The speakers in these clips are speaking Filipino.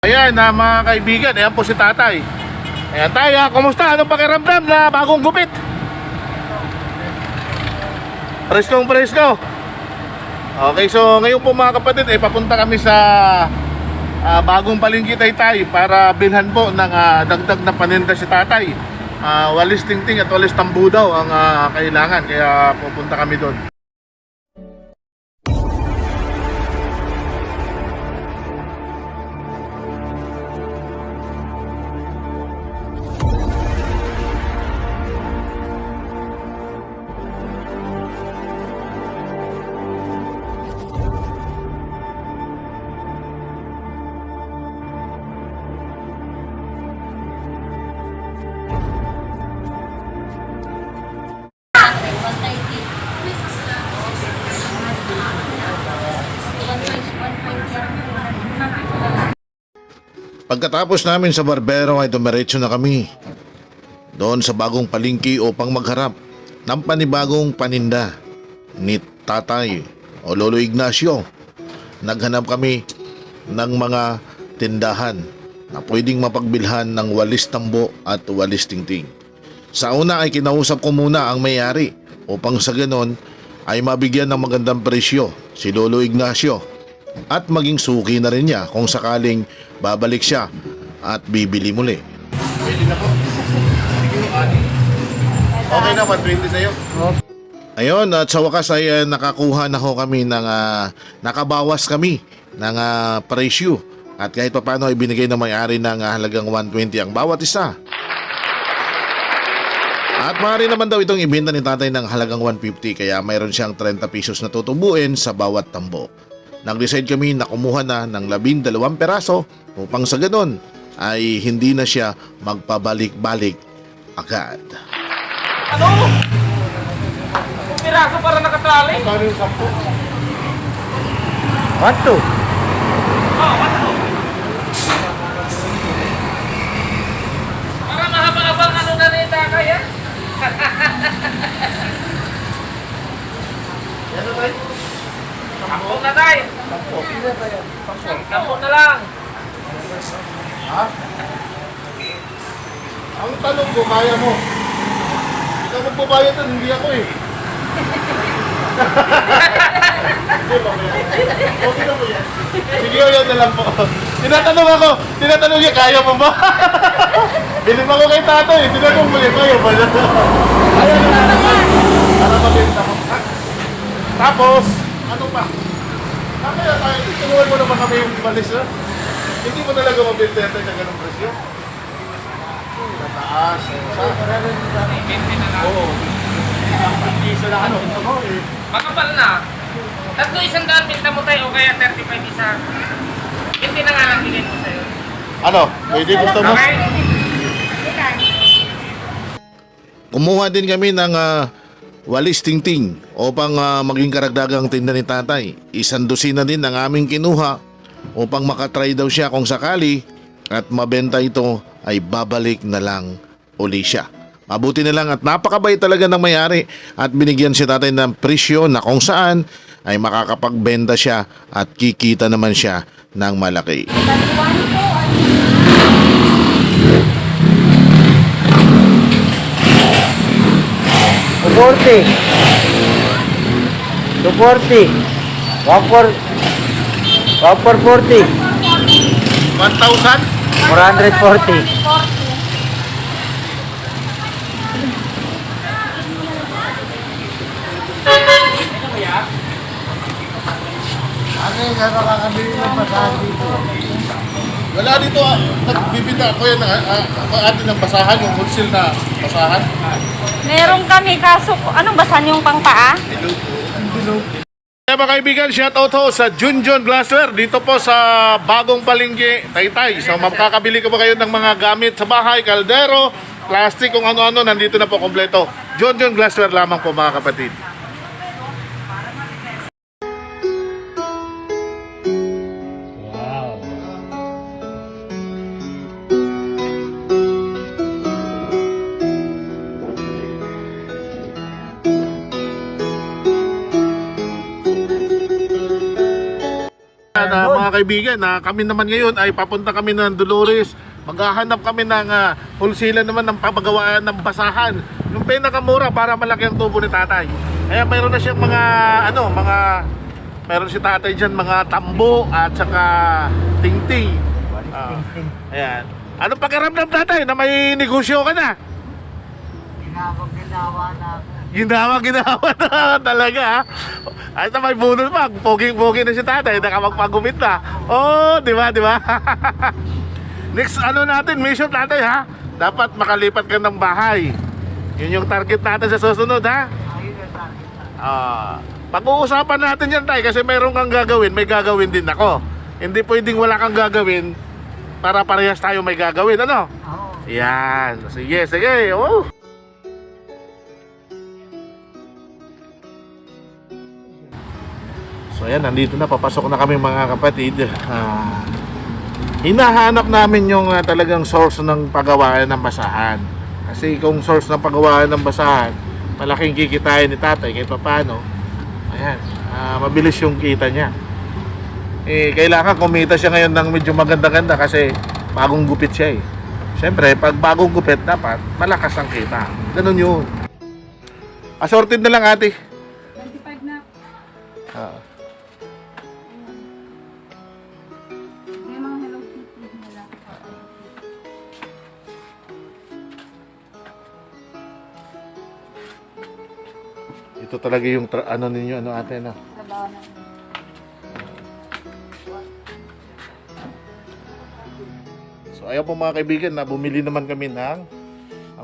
Ayan mga kaibigan, ayan po si tatay. Ayan tayo, kumusta? Anong pakiramdam na bagong gupit? Preskong presko. Okay, so ngayon po mga kapatid, papunta kami sa bagong palengke Taytay para bilhan po ng dagdag na paninda si tatay. Walis tingting at walis tambu daw ang kailangan, kaya pupunta kami doon. Pagkatapos namin sa barbero ay dumiretso na kami doon sa bagong palengke upang magharap ng panibagong paninda ni tatay o Lolo Ignacio. Naghanap kami ng mga tindahan na pwedeng mapagbilhan ng walis tambo at walis tingting. Sa una ay kinausap ko muna ang may-ari upang sa ganon ay mabigyan ng magandang presyo si Lolo Ignacio at maging suki na rin niya kung sakaling babalik siya at bibili muli. Pwede na po. Okay na, 120 sa'yo. Ayun, at sa wakas ay nakakuha na ho kami ng nakabawas kami ng presyo. At kahit pa paano ay binigay ng may-ari ng halagang 120 ang bawat isa. At maaari naman daw itong ibenta ni tatay ng halagang 150, kaya mayroon siyang 30 pesos na tutubuin sa bawat tambo. Nag-decide kami na kumuha na ng 12 peraso upang sa ganon ay hindi na siya magpabalik-balik agad. Ano? Piraso para nakatali? Ano yung 10? 1, 2. Oh, ano? Para mahaba-habang ano na rin kaya? Yan na tayo. Tampok na tayo. Tampok na lang. Ha? Ang tanong ko, kaya mo? Ikaw magbabayad nun, hindi ako eh. Okay na po yan. Sige, yan na lang po. Tinatanong niya, kaya mo ba? Bilim ako kay tatay, tinanong mo niya, kaya ba? Kaya na naman. Para mabenta mo. Tapos, ano pa? Kaya tayo, tunuan mo naman kami yung balis na. Hindi mo talaga mabenta yan tayo ng ganong presyo. Nataas. Oo. Isa na ano. Makapal na. Tatlo 100 binta mo tayo o kaya 35 isa. 20 na nga lang bigay ko sa'yo. Ano? Pwede gusto mo? Okay? Kumuha din kami ng walis tingting upang maging karagdagang tinda ni tatay. 100 din ang aming kinuha upang makatry daw siya kung sakali at mabenta ito ay babalik na lang uli siya. Mabuti na lang at napakabait talaga ng may-ari at binigyan si tatay ng presyo na kung saan ay makakapagbenta siya at kikita naman siya ng malaki. 240. 240. 140. 1,000? 440. Ano yung nakakabili ng basahan dito? Wala dito nagbibita ako yan atin ng basahan, yung wholesale na basahan. Meron kami kaso, anong basan yung pangpaa? Kaya mga kaibigan, shoutout ho sa Junjun Glassware dito po sa bagong palengke Taytay. So makakabili ko ba kayo ng mga gamit sa bahay, kaldero, plastic, kung ano-ano, nandito na po kompleto. Junjun Glassware lamang po mga kapatid. Mga mga kaibigan na kami naman ngayon ay papunta kami ng Dolores. Maghahanap kami ng wholesale naman ng papagawaan ng basahan. Yung pinakamura para malaki ang tubo ni tatay. Kaya mayroon na siyang mayroon si tatay dyan mga tambo at saka tingting. Ayan. Anong pakiramdam tatay na may negosyo ka na? Ginawa na talaga ha. Ay, sa may bunol pa, poging-pogi na si tatay, nakamagpagupit na. Oh, di ba? Next natin, mission tatay ha. Dapat makalipat ka ng bahay. Yun yung target natin sa susunod ha. Pag-uusapan natin yan tayo kasi meron kang gagawin, may gagawin din ako. Hindi pwedeng wala kang gagawin para parehas tayo may gagawin, ano? Yan, sige. Oh. So ayan, nandito na, papasok na kami mga kapatid. Hinahanap namin yung talagang source ng paggawaan ng basahan. Kasi kung source ng paggawaan ng basahan, malaking kikitain ni tatay kahit paano. Ayan, mabilis yung kita niya. Kailangan kumita siya ngayon ng medyo maganda-ganda kasi bagong gupit siya eh. Siyempre, pag bagong gupit, dapat malakas ang kita. Ganun yun. Assorted na lang ate. 25 na. May mga Hello Kitty nila. Ito talaga yung ninyo, ate na. Trabaho na. So ayaw po mga kaibigan na bumili naman kami ang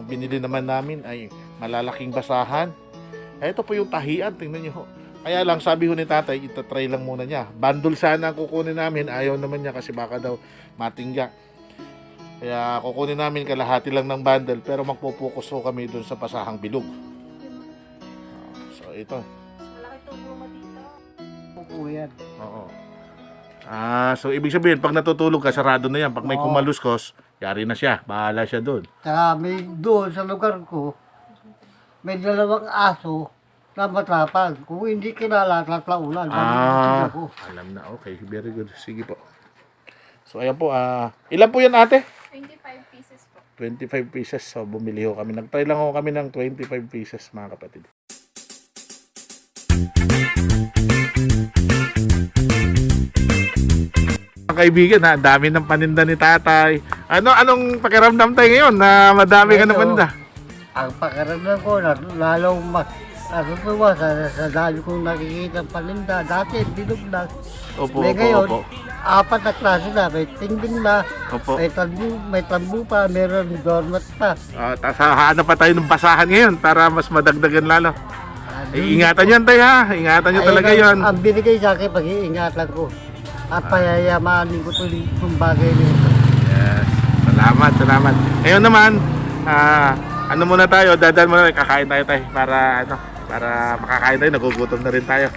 binili naman namin ay malalaking basahan. Ito po yung tahian, tingnan nyo ho. Kaya lang sabi ho ni tatay, itatry lang muna niya. Bundle sana ang kukunin namin, ayaw naman niya kasi baka daw matingga. Kaya kukunin namin kalahati lang ng bundle pero magpo-focus ho kami dun sa basahang bilog. So ito. Malaki tubo mo dito. Opo yan. Oo. So ibig sabihin, pag natutulog ka, sarado na yan. Pag may kumaluskos, yari na siya. Bahala siya doon. Saka may doon sa lugar ko, may 2 aso na matapag. Kung hindi kilala, tatlaulan. Ako. Alam na. Okay, very good. Sige po. So ayan po. Ilan po yan ate? 25 pieces po. 25 pieces. So bumili ho kami. Nag-try lang ho kami ng 25 pieces mga kapatid. Mga kaibigan ha, dami ng paninda ni tatay. Anong pakiramdam tayo ngayon na madami ka ng paninda? Ang pakiramdam ko, lalong natutuwa sa dami kong nakikita paninda. Dati, bilog lang. Opo, May ngayon, opo. 4 na klase na. May tingding na, Opo. may tambu pa, meron dormat pa. Tapos hahanap pa tayo ng basahan ngayon para mas madagdagan lalo. Ingatan yan tayo ha. Ingatan nyo talaga yan. Ang binigay sa akin, pag-iingatan ko. At payayamanin ko itong bagay nito. Yes. Salamat. Ngayon naman, ano muna tayo, dadaan muna, kakain tayo para makakain tayo, nagugutom na rin tayo.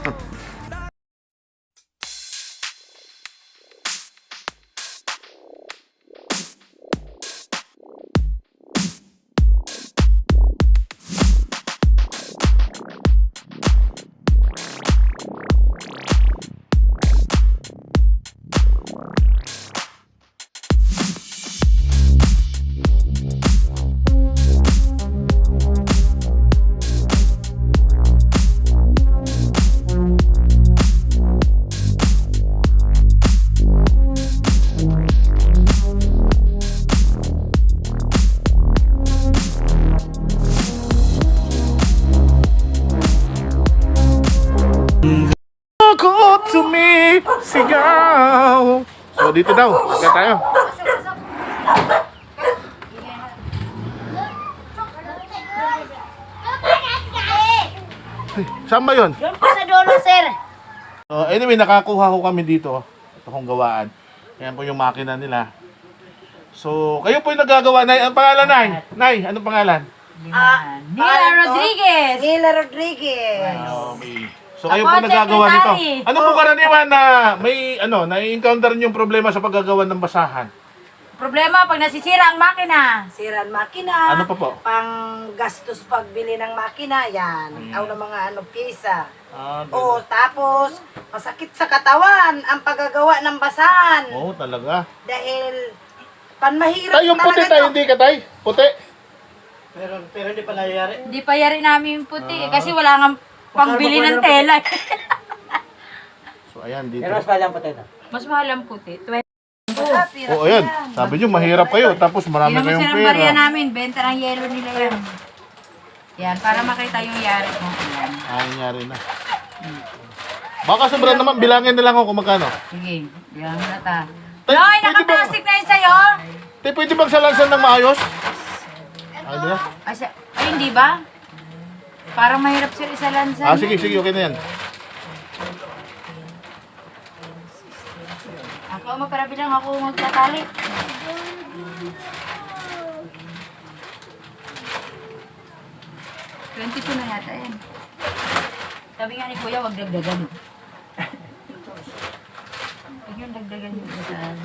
Sigaw! So dito daw, agad tayo. Saan ba yun? Doon po sa dulo, sir. Anyway, nakakuha ko kami dito. Ito kong gawaan. Ayan po yung makina nila. So, kayo po yung nagagawa. Nay, ang pangalan, Nay? Nay, anong pangalan? Mila Rodriguez. Okay. So, kayo po nagagawa nito. Ano po karaniwan na may, na-encounter niyo yung problema sa paggagawa ng basahan? Problema pag nasisira ang makina. Sira ang makina. Ano pa po? Pang gastos pagbili ng makina, yan. Aw ng mga pyesa. Ah, O tapos, masakit sa katawan ang paggagawa ng basahan. Oo, talaga. Dahil, panmahirap Tay, yung puti tayo, hindi ka tay? Puti? Hindi pa yari namin yung puti kasi wala nga pangbili ng tela. So, ayan, dito. Mas mahal ang puti. Oo, ayan. Sabi nyo, mahirap kayo. Tapos marami Yun ang kayong masarang barya pera. namin. Benta ng yelo nila yan. Yan, para makita yung yari ko. Yan. Ah, nangyari na. Baka sobra naman, bilangin na lang ako kung magkano. Sige, yan na ta. Tay, Noy, pwede nakaplastic na yun sa'yo? Tay, pwede bang salansan ng maayos? Ay, di na? Ay, hindi ba? Parang mahirap sir isalansan. Ah, sige, sige, okay na yan. Ako, magparabilang ako magtatali. $22 na yata yan. Sabi nga ni Kuya, wag dagdagan. Huwag yung dagdagan yung basahan.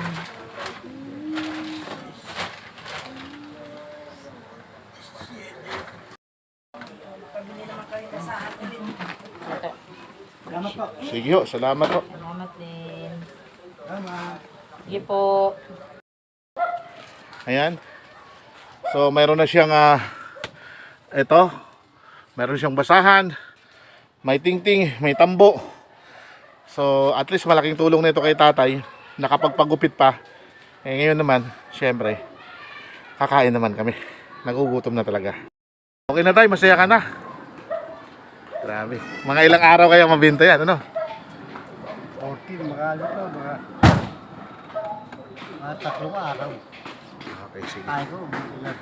Sige ho, salamat ho. Salamat din. Sige po. Ayan. So, mayroon na siyang, meron siyang basahan, may tingting, may tambo. So, at least malaking tulong nito kay tatay, nakapagpagupit pa. Eh, ngayon naman, syempre, kakain naman kami. Nagugutom na talaga. Okay na tayo, masaya ka na. Grabe. Mga ilang araw kaya mabenta yan, ano? 14, makalo to, mga 3 araw. Okay, sige. Tayo ko, umiilan.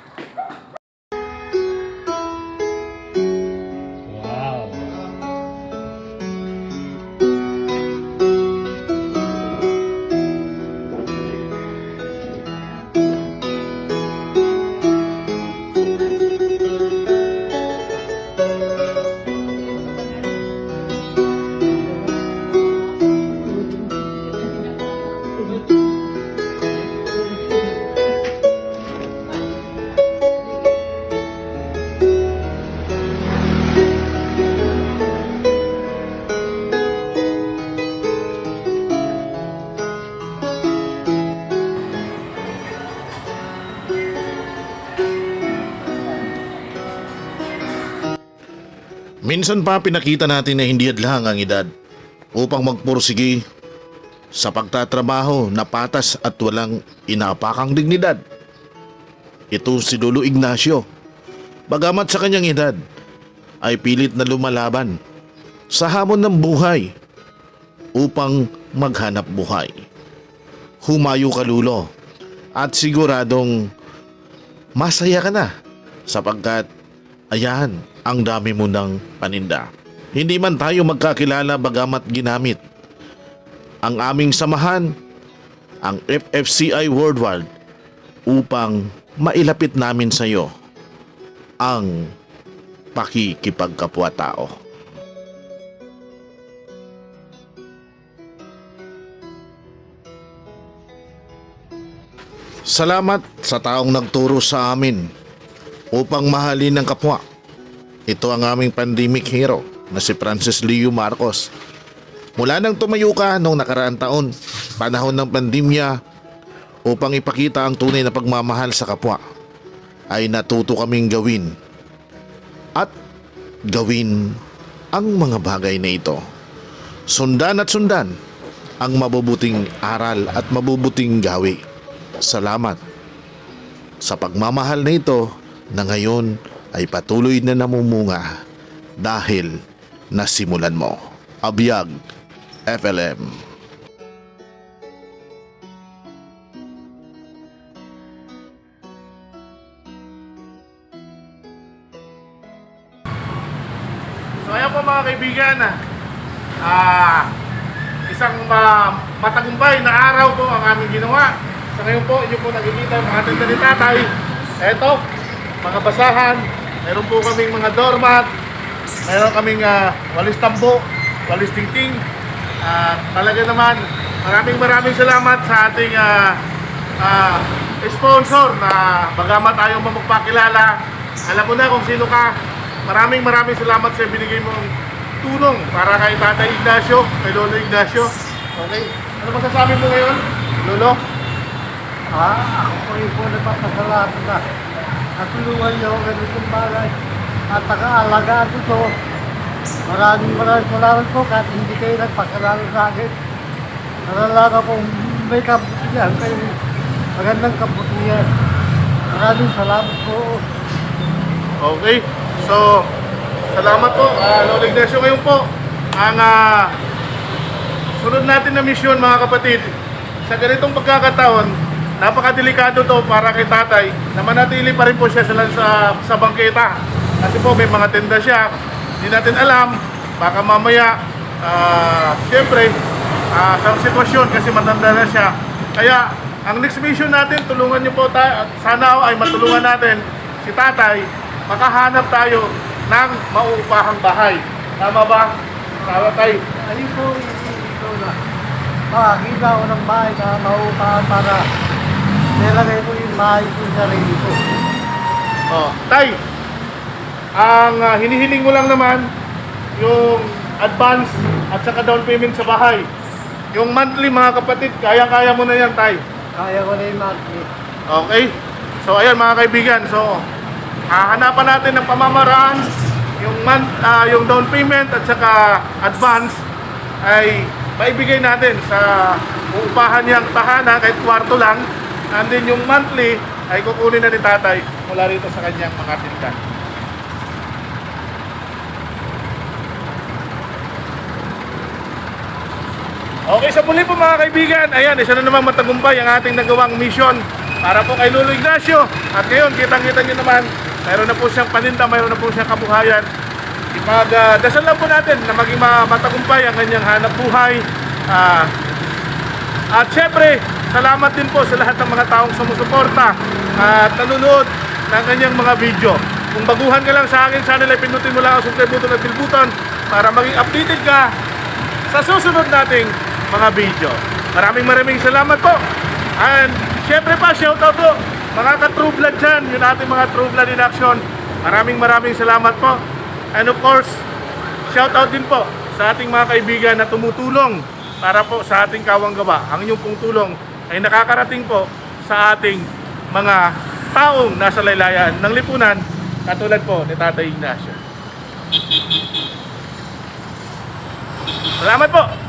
Minsan pa pinakita natin na hindi hadlang ang edad upang magpursige sa pagtatrabaho na patas at walang inapakang dignidad. Ito si Lolo Ignacio. Bagamat sa kanyang edad ay pilit na lumalaban sa hamon ng buhay upang maghanap buhay. Humayo ka, Lulo, at siguradong masaya ka na sapagkat ayan, ang dami mo ng paninda. Hindi man tayo magkakilala bagamat ginamit ang aming samahan, ang FFCI Worldwide, upang mailapit namin sa iyo ang pakikipagkapwa-tao. Salamat sa taong nagturo sa amin upang mahalin ang kapwa. Ito ang aming pandemic hero na si Francis Leo Marcos. Mula nang tumayo ka noong nakaraang taon, panahon ng pandemya, upang ipakita ang tunay na pagmamahal sa kapwa, ay natuto kaming gawin at gawin ang mga bagay na ito. Sundan at sundan ang mabubuting aral at mabubuting gawi. Salamat sa pagmamahal na ito na ngayon ay patuloy na namumunga dahil nasimulan mo. Abiyag, FLM. So ayan po mga kaibigan, isang matagumpay na araw po ang aming ginawa. Sa ngayon po, inyo po nakikita ang mga tinda ni tatay. Eto, mga basahan, meron po kaming mga doormat, meron kaming walis tambo, walis tingting. Talaga naman, maraming salamat sa ating sponsor na bagamat ayaw mo magpakilala, alam mo na kung sino ka. Maraming salamat sa binigay mong tulong para kay Tatay Ignacio, kay Lolo Ignacio. Okay? Ano masasabi mo ngayon, Lolo? Ako po rin po nagpapasalamat na natulungan niyo ako ganitong bagay at nakaalagaan ko ito. Maraming salamat po kahit hindi kayo nagpakilala sa akin. Nalalaga kong may kabutihan kayo. Magandang kabutihan. Maraming salamat po. Okay. So, salamat po, Lolo Ignacio. Ngayon po, ang sunod natin na misyon, mga kapatid, sa ganitong pagkakataon, napakadelikado to para kay tatay na manatili pa rin po siya sa bangketa. Kasi po may mga tenda siya, hindi natin alam, baka mamaya, siyempre, sa sitwasyon kasi matanda na siya. Kaya, ang next mission natin, tulungan niyo po tayo, sana ay matulungan natin si tatay, makahanap tayo ng mauupahang bahay. Tama ba? Tama tayo. Ayun po, ito na. Makakita ko ng bahay na maupahan para nilagay ko yung bahay ko sa sarili ko. Oh, tay, ang hinihiling mo lang naman yung advance at saka down payment sa bahay. Yung monthly, mga kapatid, kaya-kaya mo na yan, tay. Kaya ko na yung monthly. Okay? So, ayan mga kaibigan. So, hahanapan natin ng pamamaraan yung down payment at saka advance ay maibigay natin sa uupahan niyang tahanan kahit kwarto lang, and then yung monthly ay kukunin na ni tatay mula rito sa kanyang mga tindahan. Okay, sa muli po mga kaibigan, ayan, isa na namang matagumpay ang ating nagawang mission para po kay Lolo Ignacio. At ngayon, kitang-kita nyo naman, mayroon na po siyang paninda, mayroon na po siyang kabuhayan. Ipagdasal lang po natin na maging matagumpay ang kanyang hanap buhay. At syempre, salamat din po sa lahat ng mga taong sumusuporta at nanonood ng kanyang mga video. Kung baguhan ka lang sa akin channel, ay pindutin mo lang ang subscribe button at bell button para maging updated ka sa susunod nating mga video. Maraming salamat po. And syempre pa, shoutout po mga ka-True Blood dyan, yung ating mga True Blood in action. Maraming salamat po. And of course, shoutout din po sa ating mga kaibigan na tumutulong para po sa ating kawang gawa. Ang inyong pong tulong ay nakakarating po sa ating mga taong nasa laylayan ng lipunan, katulad po ni Tatay Ignacio. Salamat po!